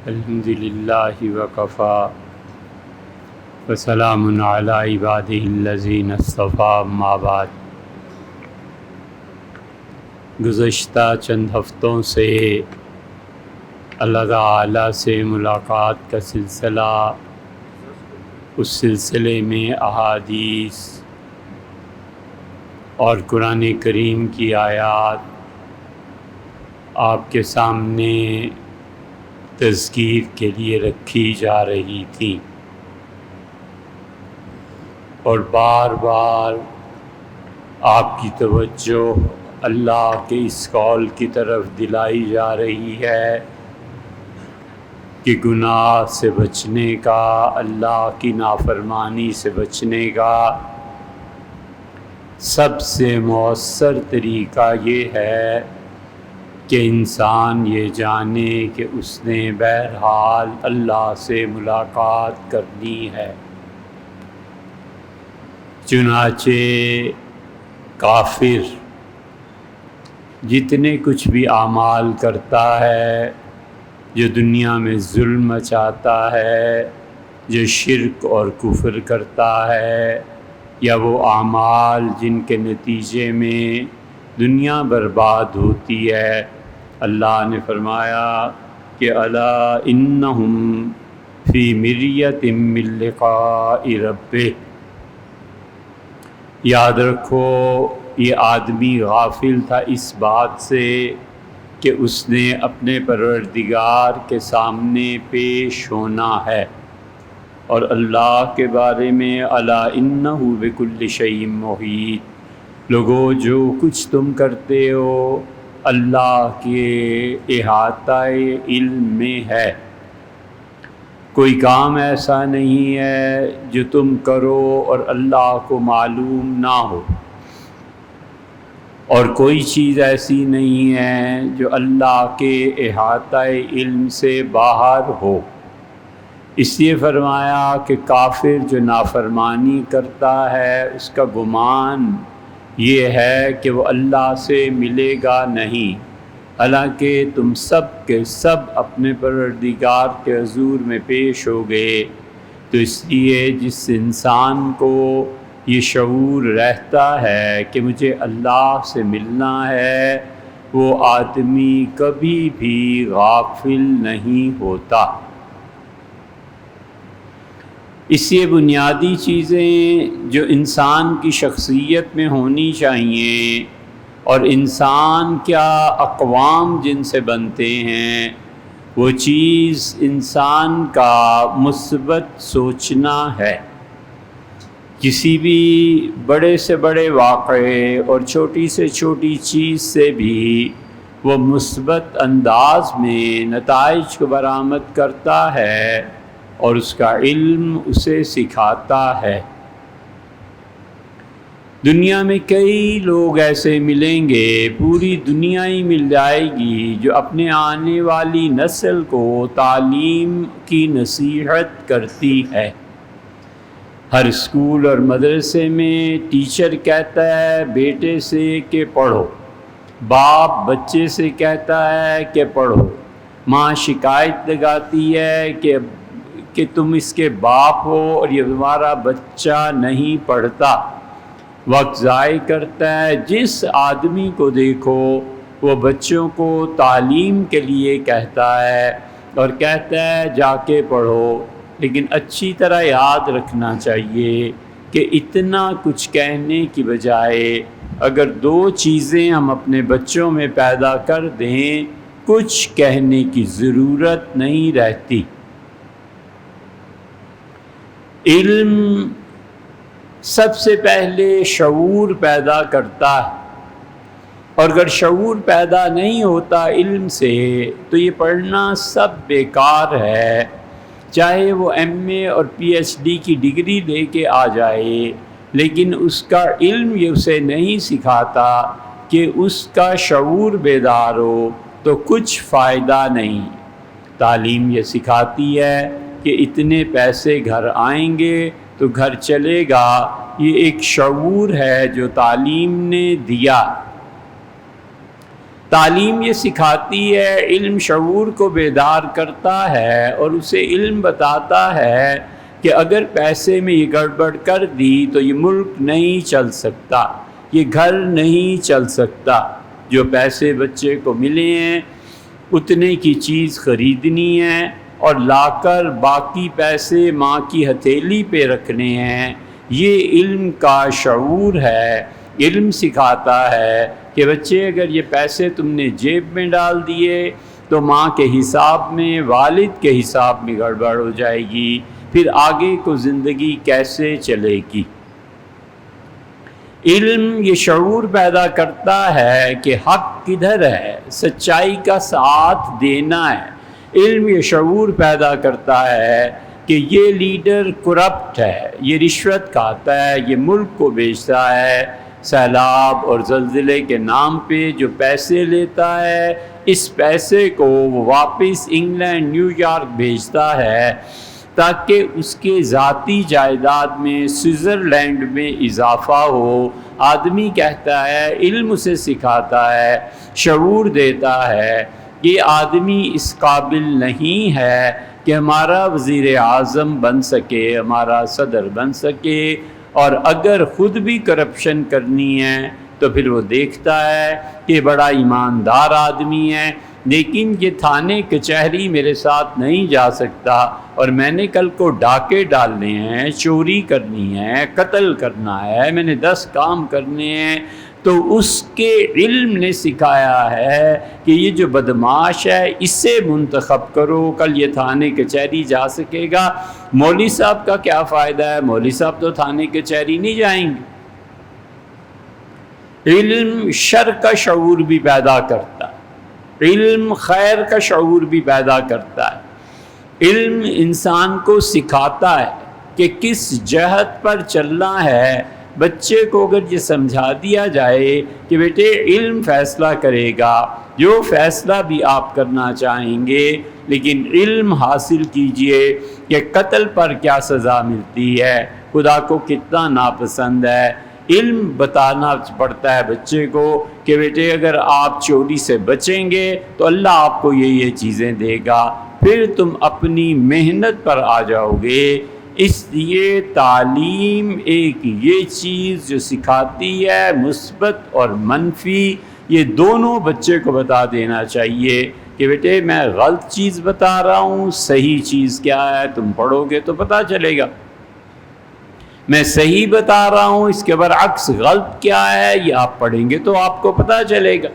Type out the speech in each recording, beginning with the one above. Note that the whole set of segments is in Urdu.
الحمد للہ وکفیٰ وسلام علی عبادہ الذین اصطفیٰ اما بعد۔ گزشتہ چند ہفتوں سے اللہ تعالیٰ سے ملاقات کا سلسلہ، اس سلسلے میں احادیث اور قرآن کریم کی آیات آپ کے سامنے تذکیر کے لیے رکھی جا رہی تھی، اور بار بار آپ کی توجہ اللہ کے اس قول کی طرف دلائی جا رہی ہے کہ گناہ سے بچنے کا، اللہ کی نافرمانی سے بچنے کا سب سے مؤثر طریقہ یہ ہے کہ انسان یہ جانے کہ اس نے بہرحال اللہ سے ملاقات کرنی ہے۔ چنانچہ کافر جتنے کچھ بھی اعمال کرتا ہے، جو دنیا میں ظلم مچاتا ہے، جو شرک اور کفر کرتا ہے، یا وہ اعمال جن کے نتیجے میں دنیا برباد ہوتی ہے، اللہ نے فرمایا کہ الا انہم فی مریۃ من لقاء ربہ۔ یاد رکھو، یہ آدمی غافل تھا اس بات سے کہ اس نے اپنے پروردگار کے سامنے پیش ہونا ہے، اور اللہ کے بارے میں الا انہ بکل شیء محیط۔ لوگو، جو کچھ تم کرتے ہو اللہ کے احاطہ علم میں ہے۔ کوئی کام ایسا نہیں ہے جو تم کرو اور اللہ کو معلوم نہ ہو، اور کوئی چیز ایسی نہیں ہے جو اللہ کے احاطہ علم سے باہر ہو۔ اس لیے فرمایا کہ کافر جو نافرمانی کرتا ہے، اس کا گمان یہ ہے کہ وہ اللہ سے ملے گا نہیں، حالانکہ تم سب کے سب اپنے پروردگار کے حضور میں پیش ہو گئے۔ تو اس لیے جس انسان کو یہ شعور رہتا ہے کہ مجھے اللہ سے ملنا ہے، وہ آدمی کبھی بھی غافل نہیں ہوتا۔ اس لیے بنیادی چیزیں جو انسان کی شخصیت میں ہونی چاہیے، اور انسان کیا اقوام جن سے بنتے ہیں، وہ چیز انسان کا مثبت سوچنا ہے۔ کسی بھی بڑے سے بڑے واقعے اور چھوٹی سے چھوٹی چیز سے بھی وہ مثبت انداز میں نتائج کو برآمد کرتا ہے، اور اس کا علم اسے سکھاتا ہے۔ دنیا میں کئی لوگ ایسے ملیں گے، پوری دنیا ہی مل جائے گی، جو اپنے آنے والی نسل کو تعلیم کی نصیحت کرتی ہے۔ ہر اسکول اور مدرسے میں ٹیچر کہتا ہے بیٹے سے کہ پڑھو، باپ بچے سے کہتا ہے کہ پڑھو، ماں شکایت لگاتی ہے کہ تم اس کے باپ ہو اور یہ تمہارا بچہ نہیں پڑھتا۔ وقت ضائع کرتا ہے۔ جس آدمی کو دیکھو وہ بچوں کو تعلیم کے لیے کہتا ہے اور کہتا ہے جا کے پڑھو، لیکن اچھی طرح یاد رکھنا چاہیے کہ اتنا کچھ کہنے کی بجائے اگر دو چیزیں ہم اپنے بچوں میں پیدا کر دیں، کچھ کہنے کی ضرورت نہیں رہتی۔ علم سب سے پہلے شعور پیدا کرتا ہے، اور اگر شعور پیدا نہیں ہوتا علم سے تو یہ پڑھنا سب بیکار ہے۔ چاہے وہ ایم اے اور پی ایچ ڈی کی ڈگری لے کے آ جائے، لیکن اس کا علم یہ اسے نہیں سکھاتا کہ اس کا شعور بیدار ہو تو کچھ فائدہ نہیں۔ تعلیم یہ سکھاتی ہے کہ اتنے پیسے گھر آئیں گے تو گھر چلے گا، یہ ایک شعور ہے جو تعلیم نے دیا۔ تعلیم یہ سکھاتی ہے، علم شعور کو بیدار کرتا ہے اور اسے علم بتاتا ہے کہ اگر پیسے میں یہ گڑبڑ کر دی تو یہ ملک نہیں چل سکتا، یہ گھر نہیں چل سکتا۔ جو پیسے بچے کو ملے ہیں اتنے کی چیز خریدنی ہے اور لا کر باقی پیسے ماں کی ہتھیلی پہ رکھنے ہیں، یہ علم کا شعور ہے۔ علم سکھاتا ہے کہ بچے اگر یہ پیسے تم نے جیب میں ڈال دیے تو ماں کے حساب میں، والد کے حساب میں گڑبڑ ہو جائے گی، پھر آگے کو زندگی کیسے چلے گی۔ علم یہ شعور پیدا کرتا ہے کہ حق کدھر ہے، سچائی کا ساتھ دینا ہے۔ علم یہ شعور پیدا کرتا ہے کہ یہ لیڈر کرپٹ ہے، یہ رشوت کھاتا ہے، یہ ملک کو بیچتا ہے، سیلاب اور زلزلے کے نام پہ جو پیسے لیتا ہے، اس پیسے کو وہ واپس انگلینڈ، نیو یارک بھیجتا ہے تاکہ اس کے ذاتی جائیداد میں سوئٹزرلینڈ میں اضافہ ہو۔ آدمی کہتا ہے، علم اسے سکھاتا ہے، شعور دیتا ہے کہ آدمی اس قابل نہیں ہے کہ ہمارا وزیر اعظم بن سکے، ہمارا صدر بن سکے، اور اگر خود بھی کرپشن کرنی ہے تو پھر وہ دیکھتا ہے کہ بڑا ایماندار آدمی ہے، لیکن یہ تھانے کچہری میرے ساتھ نہیں جا سکتا، اور میں نے کل کو ڈاکے ڈالنے ہیں، چوری کرنی ہے، قتل کرنا ہے، میں نے 10 کام کرنے ہیں، تو اس کے علم نے سکھایا ہے کہ یہ جو بدماش ہے اسے منتخب کرو، کل یہ تھانے کچہری جا سکے گا۔ مولوی صاحب کا کیا فائدہ ہے، مولوی صاحب تو تھانے کچہری نہیں جائیں گے۔ علم شر کا شعور بھی پیدا کرتا ہے، علم خیر کا شعور بھی پیدا کرتا ہے۔ علم انسان کو سکھاتا ہے کہ کس جہت پر چلنا ہے۔ بچے کو اگر یہ سمجھا دیا جائے کہ بیٹے علم فیصلہ کرے گا، جو فیصلہ بھی آپ کرنا چاہیں گے، لیکن علم حاصل کیجئے کہ قتل پر کیا سزا ملتی ہے، خدا کو کتنا ناپسند ہے۔ علم بتانا پڑتا ہے بچے کو کہ بیٹے اگر آپ چوری سے بچیں گے تو اللہ آپ کو یہ چیزیں دے گا، پھر تم اپنی محنت پر آ جاؤ گے۔ اس لیے تعلیم ایک یہ چیز جو سکھاتی ہے، مثبت اور منفی یہ دونوں بچے کو بتا دینا چاہیے کہ بیٹے میں غلط چیز بتا رہا ہوں، صحیح چیز کیا ہے تم پڑھو گے تو پتہ چلے گا، میں صحیح بتا رہا ہوں اس کے برعکس غلط کیا ہے یہ آپ پڑھیں گے تو آپ کو پتہ چلے گا۔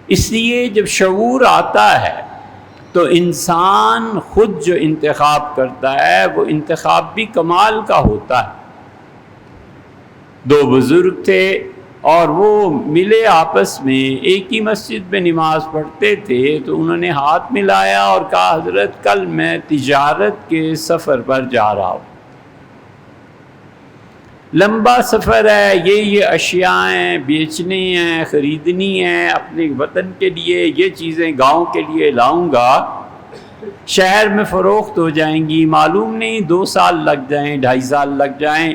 اس لیے جب شعور آتا ہے تو انسان خود جو انتخاب کرتا ہے وہ انتخاب بھی کمال کا ہوتا ہے۔ 2 بزرگ تھے اور وہ ملے آپس میں، ایک ہی مسجد میں نماز پڑھتے تھے، تو انہوں نے ہاتھ ملایا اور کہا حضرت کل میں تجارت کے سفر پر جا رہا ہوں، لمبا سفر ہے، یہ اشیاء ہیں بیچنی ہیں، خریدنی ہیں، اپنے وطن کے لیے یہ چیزیں گاؤں کے لیے لاؤں گا، شہر میں فروخت ہو جائیں گی، معلوم نہیں 2 سال لگ جائیں، 2.5 سال لگ جائیں،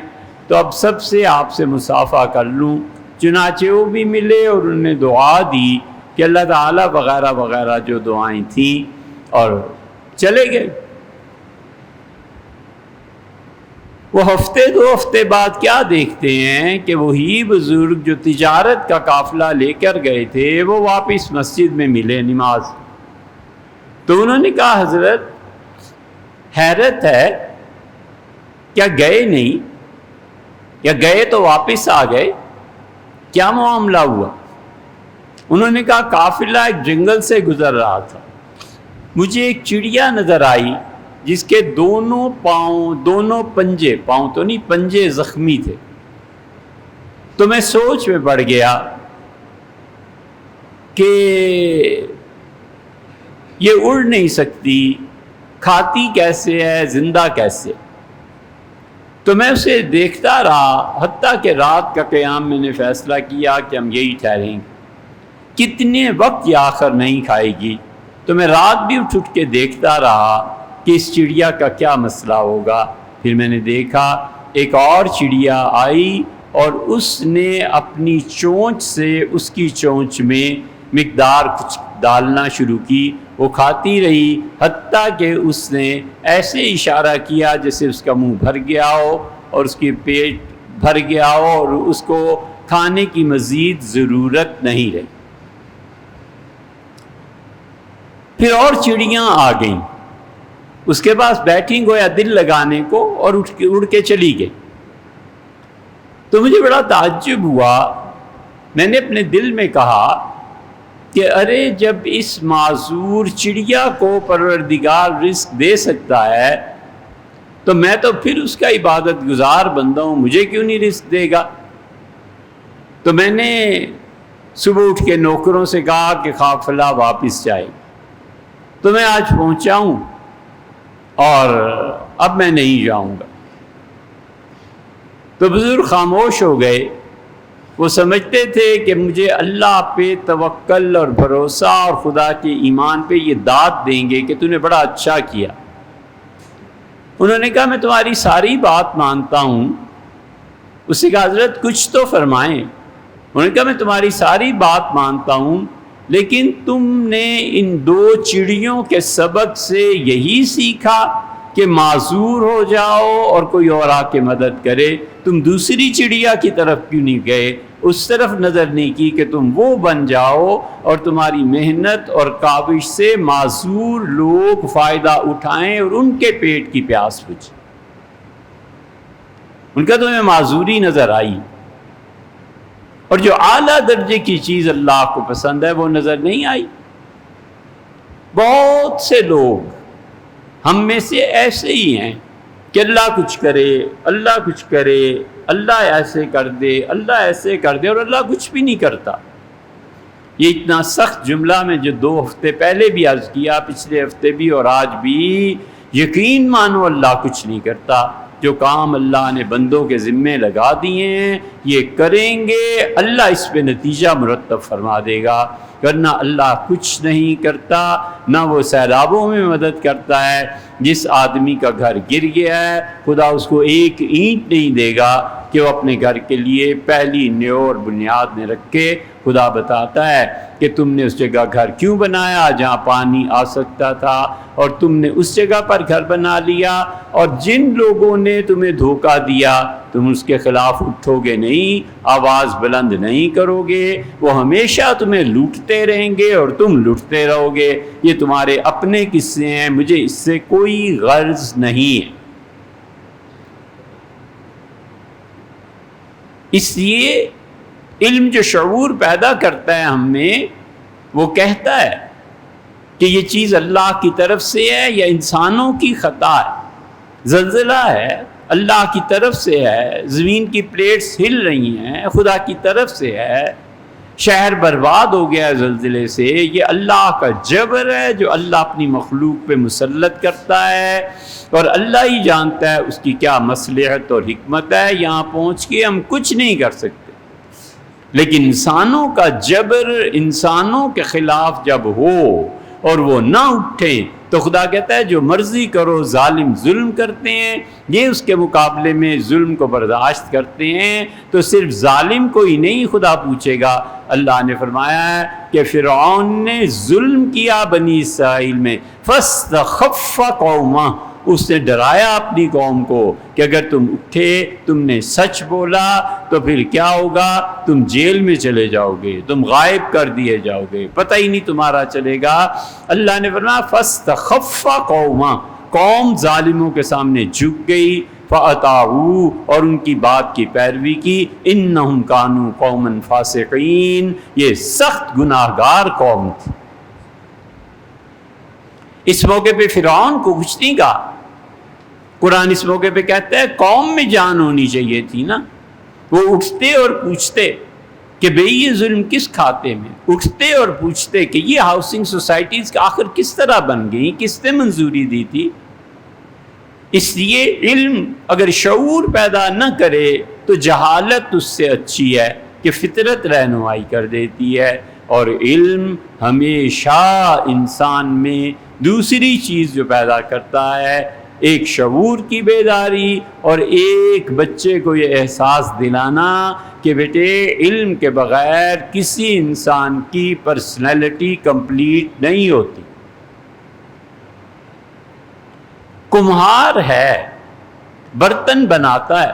تو اب سب سے آپ سے مصافحہ کر لوں۔ چنانچہ وہ بھی ملے اور انہوں نے دعا دی کہ اللہ تعالیٰ وغیرہ وغیرہ جو دعائیں تھیں، اور چلے گئے۔ وہ ہفتے 2 ہفتے بعد کیا دیکھتے ہیں کہ وہی بزرگ جو تجارت کا قافلہ لے کر گئے تھے وہ واپس مسجد میں ملے نماز۔ تو انہوں نے کہا حضرت حیرت ہے، کیا گئے نہیں، یا گئے تو واپس آ گئے، کیا معاملہ ہوا؟ انہوں نے کہا قافلہ ایک جنگل سے گزر رہا تھا، مجھے ایک چڑیا نظر آئی جس کے دونوں پاؤں، دونوں پنجے، پاؤں تو نہیں پنجے زخمی تھے، تو میں سوچ میں پڑ گیا کہ یہ اڑ نہیں سکتی، کھاتی کیسے ہے، زندہ کیسے؟ تو میں اسے دیکھتا رہا، حتیٰ کہ رات کا قیام میں نے فیصلہ کیا کہ ہم یہی ٹھہریں گے، کتنے وقت یہ آخر نہیں کھائے گی۔ تو میں رات بھی اٹھ کے دیکھتا رہا کہ اس چڑیا کا کیا مسئلہ ہوگا۔ پھر میں نے دیکھا ایک اور چڑیا آئی اور اس نے اپنی چونچ سے اس کی چونچ میں مقدار کچھ ڈالنا شروع کی، وہ کھاتی رہی حتیٰ کہ اس نے ایسے اشارہ کیا جیسے اس کا منہ بھر گیا ہو اور اس کے پیٹ بھر گیا ہو اور اس کو کھانے کی مزید ضرورت نہیں رہی۔ پھر اور چڑیاں آ گئیں، اس کے پاس بیٹھی گویا دل لگانے کو، اور اڑ کے چلی گئی۔ تو مجھے بڑا تعجب ہوا، میں نے اپنے دل میں کہا کہ ارے جب اس معذور چڑیا کو پروردگار رزق دے سکتا ہے تو میں تو پھر اس کا عبادت گزار بندہ ہوں، مجھے کیوں نہیں رزق دے گا؟ تو میں نے صبح اٹھ کے نوکروں سے کہا کہ قافلہ واپس جائے، تو میں آج پہنچا ہوں اور اب میں نہیں جاؤں گا۔ تو بزرگ خاموش ہو گئے، وہ سمجھتے تھے کہ مجھے اللہ پہ توکل اور بھروسہ اور خدا کے ایمان پہ یہ داد دیں گے کہ تو نے بڑا اچھا کیا۔ انہوں نے کہا میں تمہاری ساری بات مانتا ہوں۔ اس سے کہا حضرت کچھ تو فرمائیں۔ انہوں نے کہا میں تمہاری ساری بات مانتا ہوں، لیکن تم نے ان دو چڑیوں کے سبق سے یہی سیکھا کہ معذور ہو جاؤ اور کوئی اور آ کے مدد کرے، تم دوسری چڑیا کی طرف کیوں نہیں گئے؟ اس طرف نظر نہیں کی کہ تم وہ بن جاؤ اور تمہاری محنت اور کاوش سے معذور لوگ فائدہ اٹھائیں اور ان کے پیٹ کی پیاس بجھے۔ ان کا تمہیں معذوری نظر آئی، اور جو اعلیٰ درجے کی چیز اللہ کو پسند ہے وہ نظر نہیں آئی۔ بہت سے لوگ ہم میں سے ایسے ہی ہیں کہ اللہ کچھ کرے، اللہ کچھ کرے، اللہ ایسے کر دے، اللہ ایسے کر دے، اور اللہ کچھ بھی نہیں کرتا۔ یہ اتنا سخت جملہ میں جو 2 ہفتے پہلے بھی عرض کیا، پچھلے ہفتے بھی اور آج بھی، یقین مانو اللہ کچھ نہیں کرتا۔ جو کام اللہ نے بندوں کے ذمے لگا دیے ہیں یہ کریں گے، اللہ اس پہ نتیجہ مرتب فرما دے گا، ورنہ اللہ کچھ نہیں کرتا۔ نہ وہ سیلابوں میں مدد کرتا ہے، جس آدمی کا گھر گر گیا ہے خدا اس کو ایک اینٹ نہیں دے گا کہ وہ اپنے گھر کے لیے پہلی نیو اور بنیاد میں رکھے۔ خدا بتاتا ہے کہ تم نے اس جگہ گھر کیوں بنایا جہاں پانی آ سکتا تھا، اور تم نے اس جگہ پر گھر بنا لیا، اور جن لوگوں نے تمہیں دھوکہ دیا تم اس کے خلاف اٹھو گے نہیں، آواز بلند نہیں کرو گے، وہ ہمیشہ تمہیں لوٹتے رہیں گے اور تم لوٹتے رہو گے۔ یہ تمہارے اپنے قصے ہیں، مجھے اس سے کوئی غرض نہیں ہے۔ اس لیے علم جو شعور پیدا کرتا ہے ہم میں، وہ کہتا ہے کہ یہ چیز اللہ کی طرف سے ہے یا انسانوں کی خطا ہے۔ زلزلہ ہے اللہ کی طرف سے ہے، زمین کی پلیٹس ہل رہی ہیں خدا کی طرف سے ہے، شہر برباد ہو گیا ہے زلزلے سے، یہ اللہ کا جبر ہے جو اللہ اپنی مخلوق پہ مسلط کرتا ہے، اور اللہ ہی جانتا ہے اس کی کیا مصلحت اور حکمت ہے۔ یہاں پہنچ کے ہم کچھ نہیں کر سکتے، لیکن انسانوں کا جبر انسانوں کے خلاف جب ہو اور وہ نہ اٹھیں تو خدا کہتا ہے جو مرضی کرو، ظالم ظلم کرتے ہیں، یہ اس کے مقابلے میں ظلم کو برداشت کرتے ہیں، تو صرف ظالم کو ہی نہیں خدا پوچھے گا۔ اللہ نے فرمایا ہے کہ فرعون نے ظلم کیا بنی اسرائیل میں، فاستخف قومہ، اس نے ڈرایا اپنی قوم کو کہ اگر تم اٹھے، تم نے سچ بولا تو پھر کیا ہوگا؟ تم جیل میں چلے جاؤ گے، تم غائب کر دیے جاؤ گے، پتہ ہی نہیں تمہارا چلے گا۔ اللہ نے فرمایا فاستخف قوما، قوم ظالموں کے سامنے جھک گئی، فَأَطَاعُوا، اور ان کی بات کی پیروی کی، إِنَّهُمْ كَانُوا قَوْمًا فَاسِقِينَ، یہ سخت گناہگار قوم تھی۔ اس موقع پہ فرعون کو کچھ نہیں کہا، قرآن اس موقع پہ کہتا ہے قوم میں جان ہونی چاہیے تھی نا، وہ اٹھتے اور پوچھتے کہ بھئی یہ ظلم کس کھاتے میں، اٹھتے اور پوچھتے کہ یہ ہاؤسنگ سوسائٹیز آخر کس طرح بن گئی، کس نے منظوری دی تھی۔ اس لیے علم اگر شعور پیدا نہ کرے تو جہالت اس سے اچھی ہے کہ فطرت رہنمائی کر دیتی ہے، اور علم ہمیشہ انسان میں دوسری چیز جو پیدا کرتا ہے ایک شعور کی بیداری اور ایک بچے کو یہ احساس دلانا کہ بیٹے علم کے بغیر کسی انسان کی پرسنالٹی کمپلیٹ نہیں ہوتی۔ کمہار ہے، برتن بناتا ہے،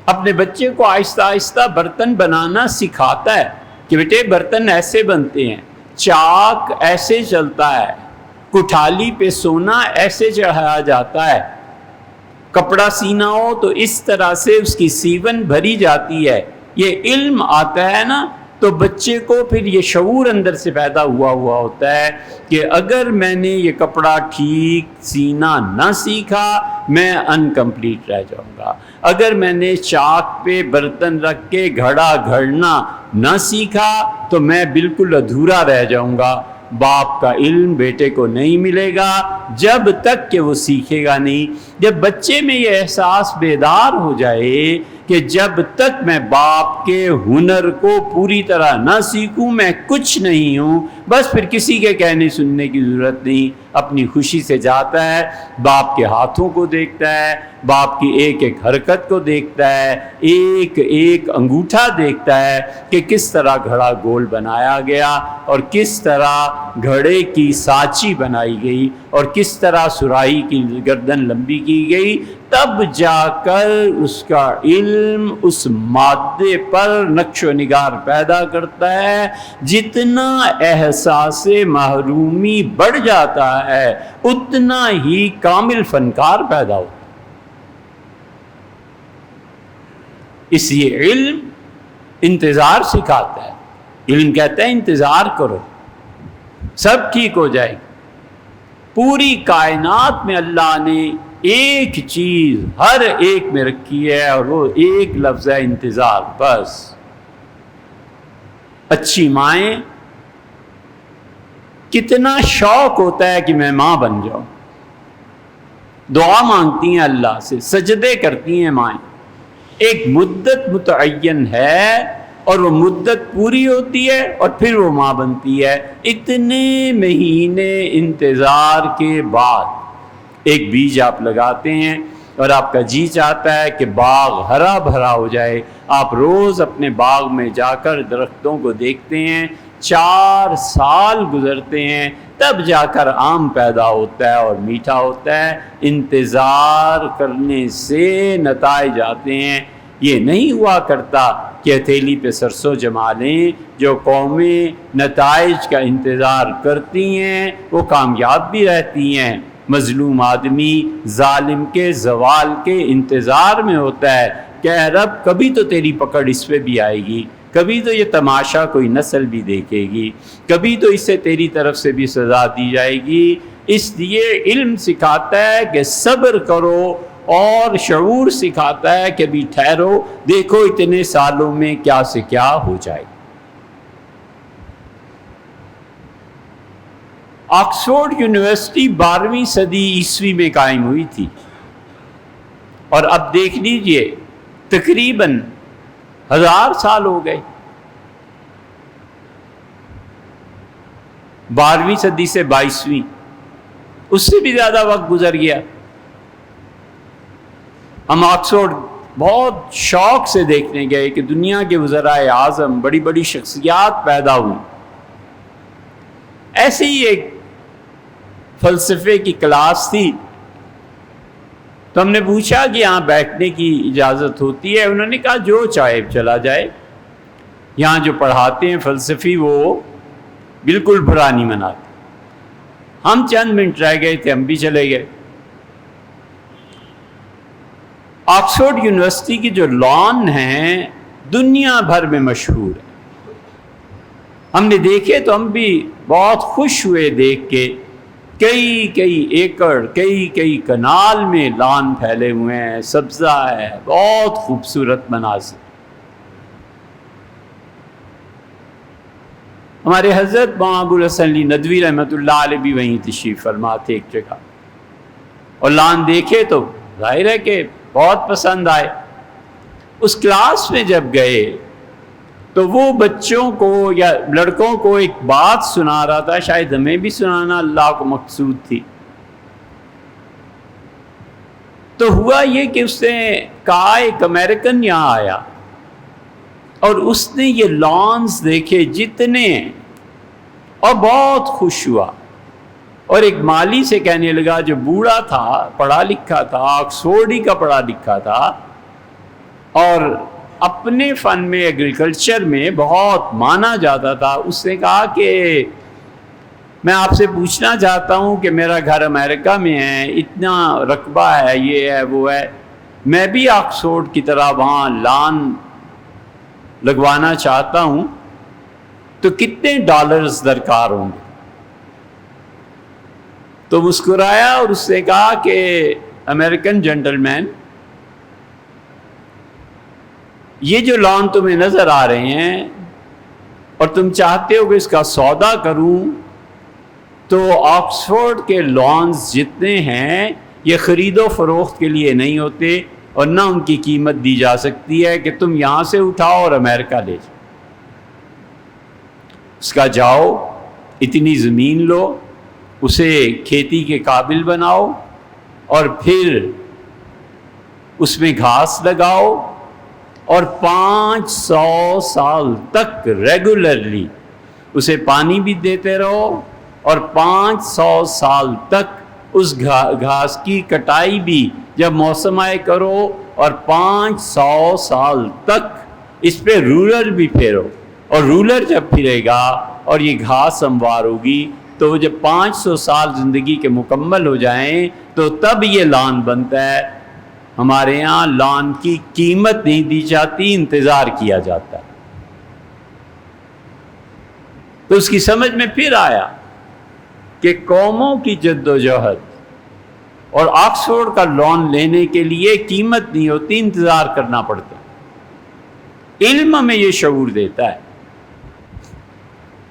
اپنے بچے کو آہستہ آہستہ برتن بنانا سکھاتا ہے کہ بیٹے برتن ایسے بنتے ہیں، چاک ایسے چلتا ہے، کٹھالی پہ سونا ایسے چڑھایا جاتا ہے، کپڑا سینا ہو تو اس طرح سے اس کی سیون بھری جاتی ہے۔ یہ علم آتا ہے نا تو بچے کو پھر یہ شعور اندر سے پیدا ہوا ہوتا ہے کہ اگر میں نے یہ کپڑا ٹھیک سینا نہ سیکھا میں انکمپلیٹ رہ جاؤں گا، اگر میں نے چاک پہ برتن رکھ کے گھڑا گھڑنا نہ سیکھا تو میں بالکل ادھورا رہ جاؤں گا۔ باپ کا علم بیٹے کو نہیں ملے گا جب تک کہ وہ سیکھے گا نہیں۔ جب بچے میں یہ احساس بیدار ہو جائے کہ جب تک میں باپ کے ہنر کو پوری طرح نہ سیکھوں میں کچھ نہیں ہوں، بس پھر کسی کے کہنے سننے کی ضرورت نہیں، اپنی خوشی سے جاتا ہے، باپ کے ہاتھوں کو دیکھتا ہے، باپ کی ایک ایک حرکت کو دیکھتا ہے، ایک ایک انگوٹھا دیکھتا ہے کہ کس طرح گھڑا گول بنایا گیا اور کس طرح گھڑے کی سانچی بنائی گئی اور کس طرح سراہی کی گردن لمبی کی گئی، تب جا کر اس کا علم اس مادے پر نقش و نگار پیدا کرتا ہے۔ جتنا احساس محرومی بڑھ جاتا ہے اتنا ہی کامل فنکار پیدا ہوتا ہے۔ اس لیے علم انتظار سکھاتا ہے، علم کہتا ہے انتظار کرو سب ٹھیک ہو جائے گی۔ پوری کائنات میں اللہ نے ایک چیز ہر ایک میں رکھی ہے اور وہ ایک لفظ ہے انتظار، بس۔ اچھی مائیں کتنا شوق ہوتا ہے کہ میں ماں بن جاؤں، دعا مانگتی ہیں اللہ سے، سجدے کرتی ہیں مائیں، ایک مدت متعین ہے اور وہ مدت پوری ہوتی ہے اور پھر وہ ماں بنتی ہے۔ اتنے مہینے انتظار کے بعد ایک بیج آپ لگاتے ہیں اور آپ کا جی چاہتا ہے کہ باغ ہرا بھرا ہو جائے، آپ روز اپنے باغ میں جا کر درختوں کو دیکھتے ہیں، 4 سال گزرتے ہیں تب جا کر آم پیدا ہوتا ہے اور میٹھا ہوتا ہے۔ انتظار کرنے سے نتائج آتے ہیں۔ یہ نہیں ہوا کرتا کہ ہتھیلی پہ سرسوں جما لیں۔ جو قومیں نتائج کا انتظار کرتی ہیں وہ کامیاب بھی رہتی ہیں۔ مظلوم آدمی ظالم کے زوال کے انتظار میں ہوتا ہے کہ اے رب کبھی تو تیری پکڑ اس پہ بھی آئے گی، کبھی تو یہ تماشا کوئی نسل بھی دیکھے گی، کبھی تو اسے تیری طرف سے بھی سزا دی جائے گی۔ اس لیے علم سکھاتا ہے کہ صبر کرو اور شعور سکھاتا ہے کہ بھی ٹھہرو، دیکھو اتنے سالوں میں کیا سے کیا ہو جائے۔ آکسفورڈ یونیورسٹی 12ویں صدی عیسوی میں قائم ہوئی تھی اور اب دیکھ لیجئے تقریباً 1000 سال ہو گئے۔ 12ویں صدی سے 22ویں، اس سے بھی زیادہ وقت گزر گیا۔ ہم آکسفورڈ بہت شوق سے دیکھنے گئے کہ دنیا کے وزرائے اعظم، بڑی بڑی شخصیات پیدا ہوئی۔ ایسے ہی ایک فلسفے کی کلاس تھی تو ہم نے پوچھا کہ یہاں بیٹھنے کی اجازت ہوتی ہے؟ انہوں نے کہا جو چاہے چلا جائے، یہاں جو پڑھاتے ہیں فلسفی وہ بالکل برا نہیں مناتے۔ ہم چند منٹ رہ گئے تھے، ہم بھی چلے گئے۔ آکسفورڈ یونیورسٹی کی جو لان ہیں دنیا بھر میں مشہور ہے۔ ہم نے دیکھے تو ہم بھی بہت خوش ہوئے دیکھ کے، کئی ایکڑ کئی کنال میں لان پھیلے ہوئے ہیں، سبزہ ہے، بہت خوبصورت مناظر۔ ہمارے حضرت مولانا ابوالحسن علی ندوی رحمۃ اللہ علیہ بھی وہیں تشریف فرما تھے ایک جگہ، اور لان دیکھے تو ظاہر ہے کہ بہت پسند آئے۔ اس کلاس میں جب گئے تو وہ بچوں کو یا لڑکوں کو ایک بات سنا رہا تھا، شاید ہمیں بھی سنانا اللہ کو مقصود تھی۔ تو ہوا یہ کہ اس نے کہا ایک امریکن یہاں آیا اور اس نے یہ لانس دیکھے جتنے ہیں اور بہت خوش ہوا، اور ایک مالی سے کہنے لگا جو بوڑھا تھا، پڑھا لکھا تھا، آکسفورڈ ہی کا پڑھا لکھا تھا اور اپنے فن میں ایگریکلچر میں بہت مانا جاتا تھا، اس نے کہا کہ میں آپ سے پوچھنا چاہتا ہوں کہ میرا گھر امریکہ میں ہے، اتنا رقبہ ہے، یہ ہے وہ ہے، میں بھی آکسفورڈ کی طرح وہاں لان لگوانا چاہتا ہوں، تو کتنے ڈالرز درکار ہوں گے؟ تو مسکرایا اور اس نے کہا کہ امریکن جنٹل مین، یہ جو لان تمہیں نظر آ رہے ہیں اور تم چاہتے ہو کہ اس کا سودا کروں، تو آکسفورڈ کے لانز جتنے ہیں یہ خرید و فروخت کے لیے نہیں ہوتے اور نہ ان کی قیمت دی جا سکتی ہے کہ تم یہاں سے اٹھاؤ اور امریکہ لے جاؤ۔ اس کا جاؤ، اتنی زمین لو، اسے کھیتی کے قابل بناؤ اور پھر اس میں گھاس لگاؤ اور 500 سال تک ریگولرلی اسے پانی بھی دیتے رہو اور 500 سال تک اس گھاس کی کٹائی بھی جب موسم آئے کرو اور 500 سال تک اس پہ رولر بھی پھیرو، اور رولر جب پھرے گا اور یہ گھاس ہموار ہوگی تو جب 500 سال زندگی کے مکمل ہو جائیں تو تب یہ لان بنتا ہے۔ ہمارے یہاں لان کی قیمت نہیں دی جاتی، انتظار کیا جاتا ہے۔ تو اس کی سمجھ میں پھر آیا کہ قوموں کی جد و جہد اور آکسفورڈ کا لون لینے کے لیے قیمت نہیں ہوتی، انتظار کرنا پڑتا ہے۔ علم ہمیں یہ شعور دیتا ہے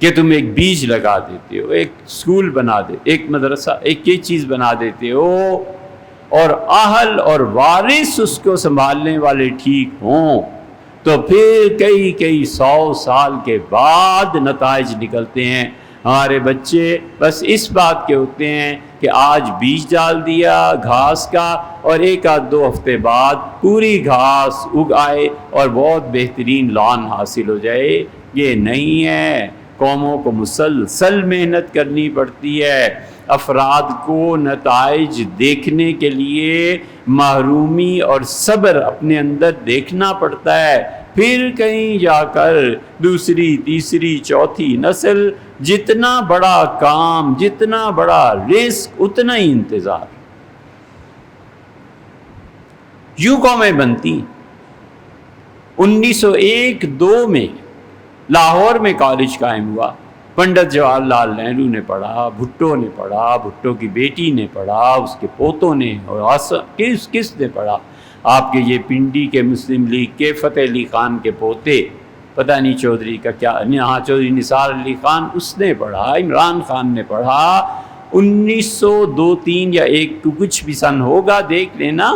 کہ تم ایک بیج لگا دیتے ہو، ایک اسکول بنا دیتے، ایک مدرسہ، ایک یہ چیز بنا دیتے ہو اور اہل اور وارث اس کو سنبھالنے والے ٹھیک ہوں تو پھر کئی 100 سال کے بعد نتائج نکلتے ہیں۔ ہمارے بچے بس اس بات کے ہوتے ہیں کہ آج بیج ڈال دیا گھاس کا اور 1-2 ہفتے بعد پوری گھاس اگ آئے اور بہت بہترین لان حاصل ہو جائے۔ یہ نہیں ہے، قوموں کو مسلسل محنت کرنی پڑتی ہے، افراد کو نتائج دیکھنے کے لیے محرومی اور صبر اپنے اندر دیکھنا پڑتا ہے، پھر کہیں جا کر دوسری، تیسری، چوتھی نسل، جتنا بڑا کام، جتنا بڑا رزق، اتنا ہی انتظار۔ یوں قومیں بنتی۔ 1901-2 میں لاہور میں کالج قائم ہوا، پنڈت جواہر لال نہرو نے پڑھا، بھٹو نے پڑھا، بھٹو کی بیٹی نے پڑھا، اس کے پوتوں نے، اور کس نے پڑھا؟ آپ کے یہ پنڈی کے مسلم لیگ کے فتح علی خان کے پوتے، پتہ نہیں چودھری کا کیا، ہاں چودھری نثار علی خان، اس نے پڑھا، عمران خان نے پڑھا۔ 1902-3 یا 1 کچھ بھی سن ہوگا، دیکھ لینا۔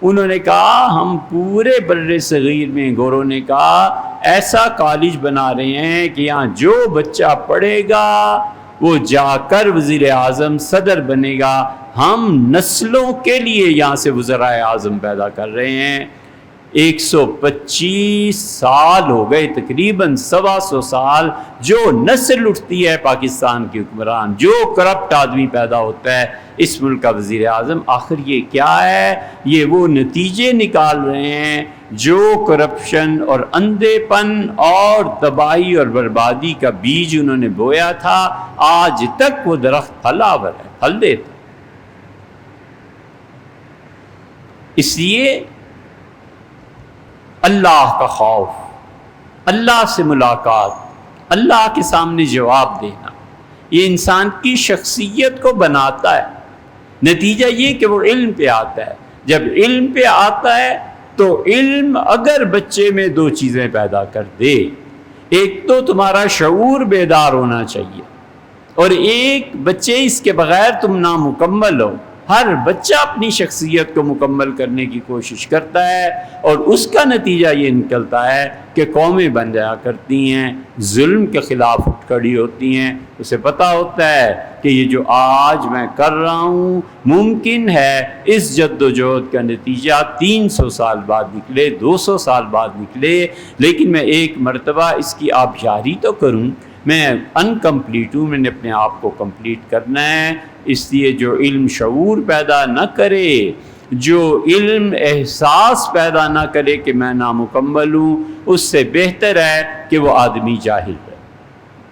انہوں نے کہا ہم پورے بر صغیر میں، گوروں نے کہا ایسا کالج بنا رہے ہیں کہ یہاں جو بچہ پڑھے گا وہ جا کر وزیر اعظم، صدر بنے گا۔ ہم نسلوں کے لیے یہاں سے وزرائے اعظم پیدا کر رہے ہیں۔ 125 سال ہو گئے، تقریباً 125 سال، جو نسل اٹھتی ہے پاکستان کی حکمران، جو کرپٹ آدمی پیدا ہوتا ہے اس ملک کا وزیر اعظم، آخر یہ کیا ہے؟ یہ وہ نتیجے نکال رہے ہیں جو کرپشن اور اندھے پن اور تباہی اور بربادی کا بیج انہوں نے بویا تھا۔ آج تک وہ درخت پھلاور ہے، پھل دیتا۔ اس لیے اللہ کا خوف، اللہ سے ملاقات، اللہ کے سامنے جواب دینا، یہ انسان کی شخصیت کو بناتا ہے۔ نتیجہ یہ کہ وہ علم پہ آتا ہے۔ جب علم پہ آتا ہے تو علم اگر بچے میں 2 چیزیں پیدا کر دے، ایک تو تمہارا شعور بیدار ہونا چاہیے، اور ایک بچے اس کے بغیر تم نامکمل ہو۔ ہر بچہ اپنی شخصیت کو مکمل کرنے کی کوشش کرتا ہے اور اس کا نتیجہ یہ نکلتا ہے کہ قومیں بن جایا کرتی ہیں، ظلم کے خلاف اٹھ کھڑی ہوتی ہیں۔ اسے پتہ ہوتا ہے کہ کہ یہ جو آج میں کر رہا ہوں ممکن ہے اس جد و جہد کا نتیجہ 300 سال بعد نکلے، 200 سال بعد نکلے، لیکن میں ایک مرتبہ اس کی آبیاری تو کروں۔ میں انکمپلیٹ ہوں، میں نے اپنے آپ کو کمپلیٹ کرنا ہے۔ اس لیے جو علم شعور پیدا نہ کرے، جو علم احساس پیدا نہ کرے کہ میں نامکمل ہوں، اس سے بہتر ہے کہ وہ آدمی جاہل